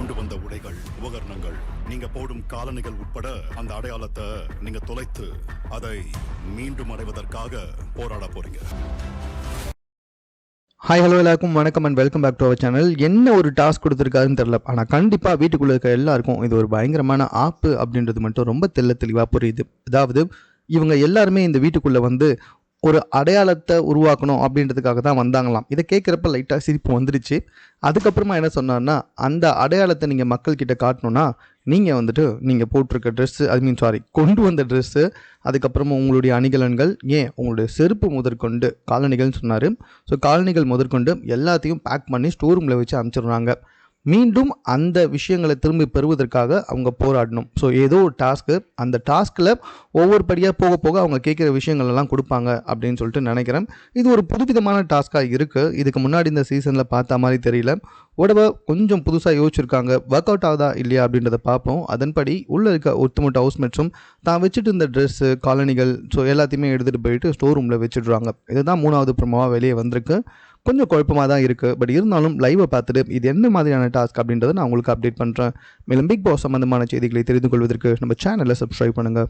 கொண்டு வந்த உடைகள், உபகரணங்கள், நீங்க போடும் காலணிகள் உட்பட அந்த அடையாளத்தை நீங்க தொலைத்து அதை மீண்டும் அடைவதற்காக போராட போறீங்க. ஹாய் ஹலோ எல்லாருக்கும் வணக்கம் and welcome back to our channel. என்ன ஒரு டாஸ்க் கொடுத்துருக்காருன்னு தெரில, ஆனால் கண்டிப்பாக வீட்டுக்குள்ளே இருக்க எல்லாருக்கும் இது ஒரு பயங்கரமான ஆப்பு அப்படின்றது மட்டும் ரொம்ப தெளிவாக புரியுது. அதாவது இவங்க எல்லாருமே இந்த வீட்டுக்குள்ளே வந்து ஒரு அடையாளத்தை உருவாக்கணும் அப்படின்றதுக்காக தான் வந்தாங்களாம். இதை கேட்குறப்ப லைட்டாக சிரிப்பு வந்துடுச்சு. அதுக்கப்புறமா என்ன சொன்னார்னா, அந்த அடையாளத்தை நீங்கள் மக்கள்கிட்ட காட்டணுன்னா நீங்கள் போட்டிருக்க ட்ரெஸ்ஸு கொண்டு வந்த ட்ரெஸ்ஸு, அதுக்கப்புறமா உங்களுடைய அணிகலன்கள், ஏன் உங்களுடைய செருப்பு முதற்கொண்டு காலணிகள்னு சொன்னார். ஸோ காலணிகள் முதற்கொண்டு எல்லாத்தையும் பேக் பண்ணி ஸ்டோர் ரூமில் வச்சு அனுப்பிச்சிடுறாங்க. மீண்டும் அந்த விஷயங்களை திரும்பி பெறுவதற்காக அவங்க போராடணும். ஸோ ஏதோ ஒரு டாஸ்க்கு, அந்த டாஸ்கில் ஒவ்வொரு படியாக போக போக அவங்க கேட்குற விஷயங்கள் எல்லாம் கொடுப்பாங்க அப்படின்னு சொல்லிட்டு நினைக்கிறேன். இது ஒரு புதுவிதமான டாஸ்க்காக இருக்குது. இதுக்கு முன்னாடி இந்த சீசனில் பார்த்த மாதிரி தெரியல. உடவை கொஞ்சம் புதுசாக யோசிச்சிருக்காங்க. ஒர்க் அவுட் ஆகுதா இல்லையா அப்படின்றத பார்ப்போம். அதன்படி உள்ளே இருக்க ஒட்டுமொத்த ஹவுஸ்மேட்ஸும் தான் வச்சுட்டு இந்த ட்ரெஸ்ஸு, காலணிகள் எல்லாத்தையுமே எடுத்துகிட்டு போயிட்டு ஸ்டோர் ரூமில் வச்சுடுறாங்க. இதுதான் 3வது ப்ரோமோவாக வெளியே வந்திருக்கு. கொஞ்சம் குழப்பமாக தான் இருக்குது. பட் இருந்தாலும் லைவை பார்த்துட்டு இது என்ன மாதிரியான டாஸ்க் அப்படின்றத நான் உங்களுக்கு அப்டேட் பண்ணுறேன். மேலும் பிக் பாஸ் சம்பந்தமான செய்திகளை தெரிந்து கொள்வதற்கு நம்ம சேனலை சப்ஸ்கிரைப் பண்ணுங்கள்.